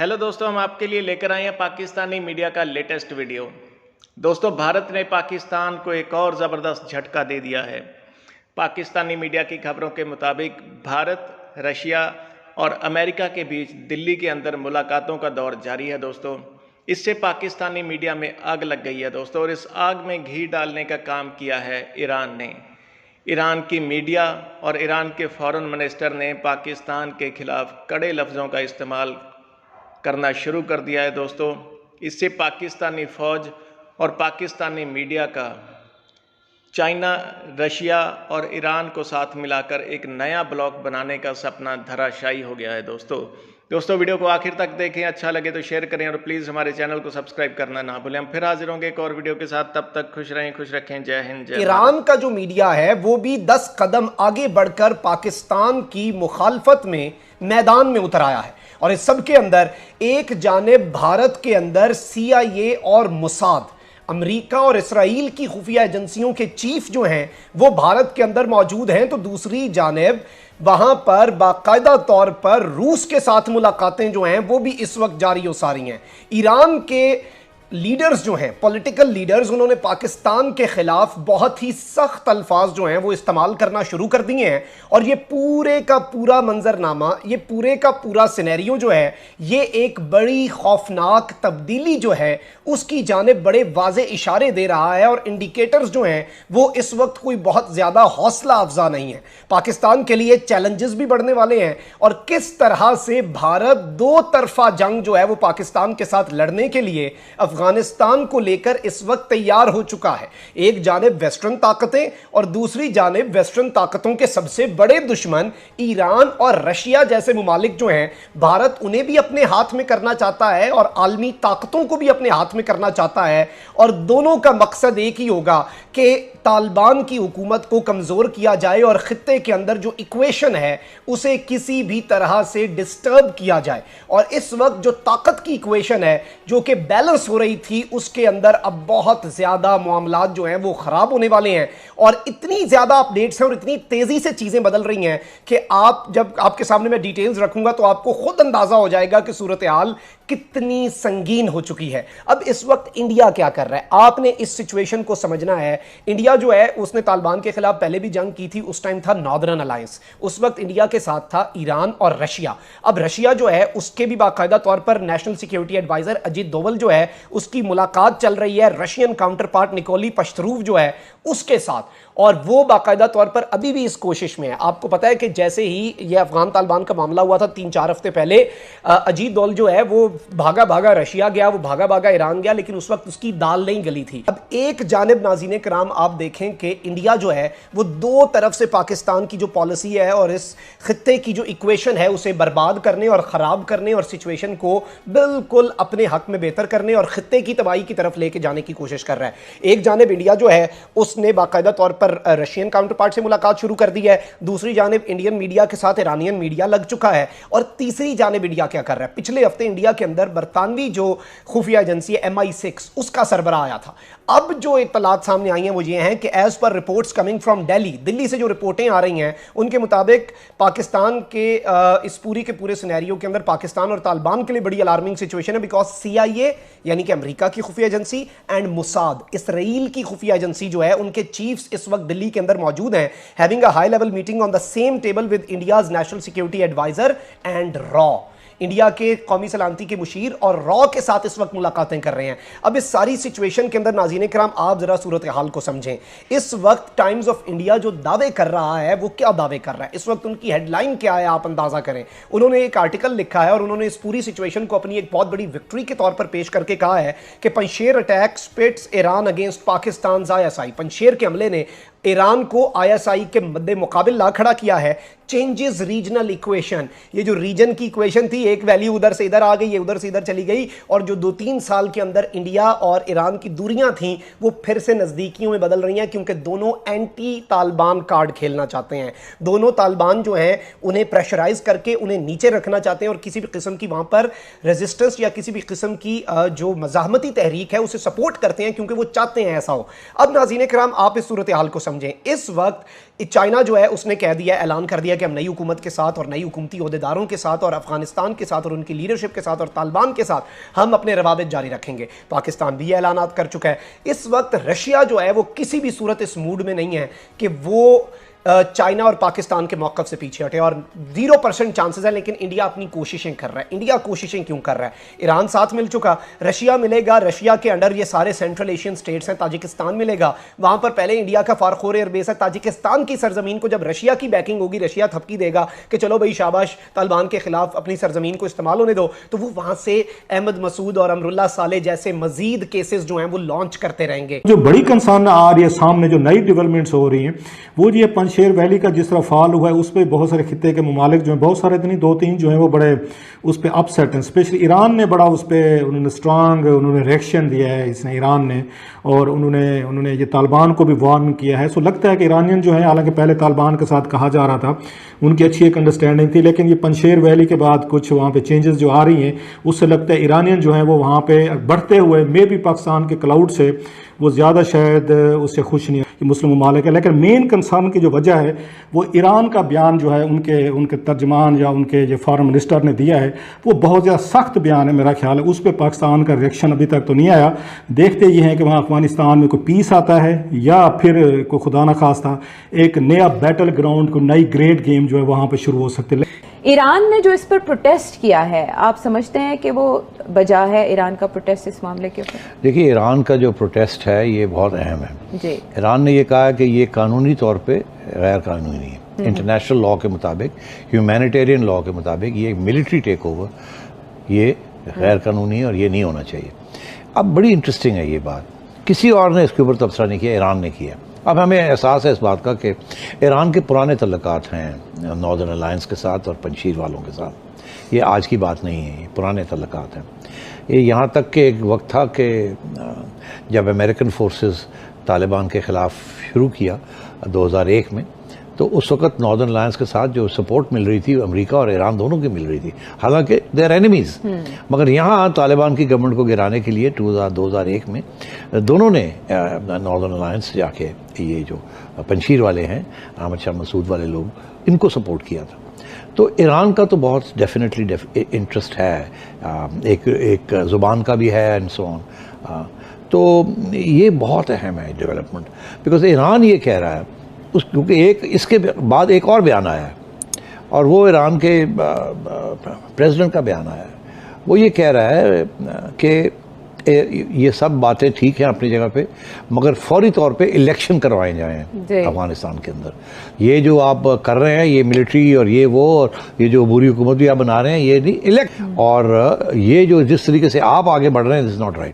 Hello दोस्तों, हम आपके लिए लेकर आए हैं पाकिस्तानी मीडिया का लेटेस्ट वीडियो। दोस्तों, भारत ने पाकिस्तान को एक और ज़बरदस्त झटका दे दिया है। पाकिस्तानी मीडिया की खबरों के मुताबिक भारत, रशिया और अमेरिका के बीच दिल्ली के अंदर मुलाकातों का दौर जारी है। दोस्तों, इससे पाकिस्तानी मीडिया में आग लग गई है दोस्तों, और इस आग में घी डालने का काम किया है ईरान ने। ईरान की मीडिया और ईरान के फॉरेन मिनिस्टर ने पाकिस्तान के खिलाफ कड़े लफ्ज़ों का इस्तेमाल करना शुरू कर दिया है दोस्तों। इससे पाकिस्तानी फ़ौज और पाकिस्तानी मीडिया का चाइना, रशिया और ईरान को साथ मिलाकर एक नया ब्लॉक बनाने का सपना धराशायी हो गया है दोस्तों, वीडियो को आखिर तक देखें। अच्छा लगे तो शेयर करें और प्लीज़ हमारे चैनल को सब्सक्राइब करना ना भूलें। हम फिर हाजिर होंगे एक और वीडियो के साथ। तब तक खुश रहें, खुश रखें। जय हिंद, जय भारत। ईरान का जो मीडिया है वो भी 10 कदम आगे बढ़कर पाकिस्तान की मुखालफत में मैदान में उतर आया है। और इस सब के अंदर एक जानिब भारत के अंदर CIA और मोसाद, अमेरिका और इसराइल की खुफिया एजेंसियों के चीफ जो हैं वो भारत के अंदर मौजूद हैं, तो दूसरी जानिब वहां पर बाकायदा तौर पर रूस के साथ मुलाकातें जो हैं वो भी इस वक्त जारी हो सारी हैं। ईरान के लीडर्स जो हैं, पॉलिटिकल लीडर्स, उन्होंने पाकिस्तान के खिलाफ बहुत ही सख्त अल्फाज जो हैं वो इस्तेमाल करना शुरू कर दिए हैं। और ये पूरे का पूरा मंजरनामा, ये पूरे का पूरा सिनेरियो जो है, ये एक बड़ी खौफनाक तब्दीली जो है उसकी जानिब बड़े वाज़े इशारे दे रहा है। और इंडिकेटर्स जो हैं वो इस वक्त कोई बहुत ज़्यादा हौसला अफजा नहीं है। पाकिस्तान के लिए चैलेंजेस भी बढ़ने वाले हैं और किस तरह से भारत दो तरफा जंग जो है वो पाकिस्तान के साथ लड़ने के लिए अफगानिस्तान को लेकर इस वक्त तैयार हो चुका है। एक जानिब वेस्टर्न ताकतें और दूसरी जानिब वेस्टर्न ताकतों के सबसे बड़े दुश्मन ईरान और रशिया जैसे मुमालिक जो हैं, भारत उन्हें भी अपने हाथ में करना चाहता है और आलमी ताकतों को भी अपने हाथ में करना चाहता है। और दोनों का मकसद एक ही होगा कि तालिबान की हुकूमत को कमज़ोर किया जाए और ख़ित्ते के अंदर जो इक्वेशन है उसे किसी भी तरह से डिस्टर्ब किया जाए। और इस वक्त जो ताकत की इक्वेशन है जो कि बैलेंस हो रही थी, उसके अंदर अब बहुत ज़्यादा मामलात जो हैं वो ख़राब होने वाले हैं। और इतनी ज़्यादा अपडेट्स हैं और इतनी तेज़ी से चीज़ें बदल रही हैं कि आप जब आपके सामने मैं डिटेल्स रखूंगा तो आपको खुद अंदाज़ा हो जाएगा कि सूरत हाल कितनी संगीन हो चुकी है। अब इस वक्त इंडिया क्या कर रहा है, आपने इस सिचुएशन को समझना है। इंडिया जो है उसने तालिबान के खिलाफ पहले भी जंग की थी, उस टाइम था नॉर्दर्न अलायंस, उस वक्त इंडिया के साथ था ईरान और रशिया। अब रशिया जो है उसके भी बाकायदा तौर पर national security adviser Ajit Doval जो है उसकी मुलाकात चल रही है Russian counterpart Nikolai Patrushev जो है उसके साथ, और वो बाकायदा तौर पर अभी भी इस कोशिश में है। आपको पता है कि जैसे ही ये अफगान तालिबान का मामला हुआ था 3-4 हफ्ते पहले, अजीत डोवल जो है वो भागा भागा रशिया गया, वो भागा भागा ईरान गया, लेकिन उस वक्त उसकी दाल नहीं गली थी। अब एक जानिब नाज़रीन कराम आप देखें कि इंडिया जो है वो दो तरफ से पाकिस्तान की जो पॉलिसी है और इस खित्ते की जो इक्वेशन है उसे बर्बाद करने और ख़राब करने और सिचुएशन को बिल्कुल अपने हक में बेहतर करने और खित्ते की तबाही की तरफ लेके जाने की कोशिश कर रहा है। एक जानिब इंडिया जो है उसने बाकायदा तौर पर रशियन काउंटर पार्ट से मुलाकात शुरू कर दी है, दूसरी जानिब इंडियन मीडिया के साथ ईरानियन मीडिया लग चुका है, और तीसरी जानिब इंडिया क्या कर रहा है। पिछले हफ्ते इंडिया के अंदर बरतानवी जो खुफिया एजेंसी है MI6 उसका सरबराह आया था। अब जो इत्तलात सामने आई हैं वो ये हैं कि as per reports coming from Delhi से जो रिपोर्टें आ रही हैं उनके मुताबिक पाकिस्तान के इस पूरी के पूरे सिनेरियो के अंदर पाकिस्तान और तालिबान के लिए बड़ी अलार्मिंग सिचुएशन है, बिकॉज CIA यानी कि अमेरिका की खुफिया एजेंसी एंड मोसाद इसराइल की खुफिया एजेंसी जो है उनके चीफ्स इस वक्त दिल्ली के अंदर मौजूद हैं, having a high level meeting on the same table with India's national security adviser and रॉ। इंडिया के कौमी सलामती के मुशीर और रॉ के साथ इस वक्त मुलाकातें कर रहे हैं। अब इस सारी सिचुएशन के अंदर नाज़रीन कराम आप जरा सूरत हाल को समझें। इस वक्त टाइम्स ऑफ इंडिया जो दावे कर रहा है वो क्या दावे कर रहा है, इस वक्त उनकी हेडलाइन क्या है आप अंदाजा करें। उन्होंने एक आर्टिकल लिखा है और उन्होंने इस पूरी सिचुएशन को अपनी एक बहुत बड़ी विक्ट्री के तौर पर पेश करके कहा है कि Panjshir attack spits Iran against Pakistan ISI। Panjshir के हमले ने ईरान को ISI के मद्दे मुकाबिल ला खड़ा किया है। चेंजेस रीजनल इक्वेशन, ये जो रीजन की इक्वेशन थी, एक वैल्यू उधर से इधर आ गई, ये उधर से इधर चली गई, और जो 2-3 साल के अंदर इंडिया और ईरान की दूरियां थीं वो फिर से नज़दीकियों में बदल रही हैं, क्योंकि दोनों एंटी तालिबान कार्ड खेलना चाहते हैं। दोनों तालिबान जो हैं उन्हें प्रेशराइज करके उन्हें नीचे रखना चाहते हैं और किसी भी किस्म की वहाँ पर रेजिस्टेंस या किसी भी किस्म की जो मज़ाहमती तहरीक है उसे सपोर्ट करते हैं, क्योंकि वो चाहते हैं ऐसा हो। अब नाज़रीन कराम आप इस सूरत हाल को समझें, इस वक्त चाइना जो है उसने कह दिया, ऐलान कर दिया कि हम नई हुकूमत के साथ और नई हुकूमती ओहदेदारों के साथ और अफगानिस्तान के साथ और उनकी लीडरशिप के साथ और तालिबान के साथ हम अपने रवाबित जारी रखेंगे। पाकिस्तान भी ऐलानात कर चुका है। इस वक्त रशिया जो है वो किसी भी सूरत इस मूड में नहीं है कि वो चाइना और पाकिस्तान के मौक़िफ़ से पीछे हटे, और 0% चांसेस है। लेकिन इंडिया अपनी कोशिशें कर रहा है। इंडिया कोशिशें क्यों कर रहा है? ईरान साथ मिल चुका, रशिया मिलेगा, रशिया के अंडर ये सारे सेंट्रल एशियन स्टेट्स हैं, ताजिकिस्तान मिलेगा, वहां पर पहले इंडिया का फारखोर एयरबेस है। ताजिकिस्तान की सरजमीन को जब रशिया की बैकिंग होगी, रशिया थपकी देगा कि चलो भाई शाबाश, तालिबान के खिलाफ अपनी सरजमीन को इस्तेमाल होने दो, तो वो वहां से अहमद मसूद और अमरुल्लाह साले जैसे मजीद केसेस जो हैं वो लॉन्च करते रहेंगे। जो बड़ी कंसर्न आ रही है सामने, जो नई डेवलपमेंट्स हो रही हैं, वो ये पंजशेर वैली का जिस तरह फॉल हुआ है, उस पर बहुत सारे खित्ते के ममालिक जो हैं, बहुत सारे नहीं 2-3 जो हैं वो बड़े उस पर अपसेट हैं। स्पेशली ईरान ने बड़ा उस पर उन्होंने स्ट्रांग रिएक्शन दिया है, इसने ईरान ने, और उन्होंने ये तालिबान को भी वार्न किया है। सो लगता है कि ईरानियन जो है, हालांकि पहले तालिबान के साथ कहा जा रहा था उनकी अच्छी एक अंडरस्टैंडिंग थी, लेकिन ये पंजशेर वैली के बाद कुछ वहाँ पे चेंजेस जो आ रही हैं, उससे लगता है ईरानियन जो है वो वहाँ पे बढ़ते हुए मे भी पाकिस्तान के क्लाउड से वो ज़्यादा शायद उससे खुश नहीं है मुस्लिम ममालिक है। लेकिन मेन कंसर्न की जो वजह है वो ईरान का बयान जो है उनके तर्जमान या उनके जो फॉरेन मिनिस्टर ने दिया है, वो बहुत ज़्यादा सख्त बयान है। मेरा ख्याल है उस पर पाकिस्तान का रिएक्शन अभी तक तो नहीं आया। देखते ये हैं कि वहाँ अफगानिस्तान में कोई पीस आता है या फिर कोई खुदा न खास्ता एक नया बैटल ग्राउंड, कोई नई ग्रेट गेम जो है वहाँ पर शुरू हो सकती है। ईरान ने जो इस पर प्रोटेस्ट किया है, आप समझते हैं कि वो बजा है ईरान का प्रोटेस्ट इस मामले के ऊपर? देखिए, ईरान का जो प्रोटेस्ट है ये बहुत अहम है जी। ईरान ने ये कहा कि ये कानूनी तौर पे गैर कानूनी है। इंटरनेशनल लॉ के मुताबिक, ह्यूमैनिटेरियन लॉ के मुताबिक ये मिलिट्री टेक ओवर ये गैर कानूनी है और ये नहीं होना चाहिए। अब बड़ी इंटरेस्टिंग है ये बात, किसी और ने इसके ऊपर तबसरा नहीं किया, ईरान ने किया। अब हमें एहसास है इस बात का कि ईरान के पुराने तल्लुकात हैं नॉर्दर्न अलायंस के साथ और पंजशीर वालों के साथ। ये आज की बात नहीं है, ये पुराने तल्लुकात हैं। ये यहाँ तक कि एक वक्त था कि जब अमेरिकन फोर्सेस तालिबान के ख़िलाफ़ शुरू किया 2001 में, तो उस वक्त नॉर्दर्न अलायंस के साथ जो सपोर्ट मिल रही थी अमेरिका और ईरान दोनों की मिल रही थी, हालांकि दे आर एनिमीज़। मगर यहाँ तालिबान की गवर्नमेंट को गिराने के लिए 2001 में दोनों ने नॉर्दर्न अलायंस जाके ये जो पंजशीर वाले हैं, अहमद शाह मसूद वाले लोग, इनको सपोर्ट किया था। तो ईरान का तो बहुत डेफिनेटली इंटरेस्ट है, एक ज़ुबान का भी है एंड सो ऑन। तो ये बहुत अहम है डेवलपमेंट, बिकॉज ईरान ये कह रहा है क्योंकि इसके बाद एक और बयान आया है, और वो ईरान के प्रेसिडेंट का बयान आया है। वो ये कह रहा है कि ये सब बातें ठीक हैं अपनी जगह पे, मगर फौरी तौर पे इलेक्शन करवाए जाएं अफगानिस्तान के अंदर। ये जो आप कर रहे हैं, ये मिलिट्री और ये वो, और ये जो बुरी हुकूमत भी आप बना रहे हैं, ये नहीं इलेक्ट, और ये जो जिस तरीके से आप आगे बढ़ रहे हैं, दिस इज़ नॉट राइट।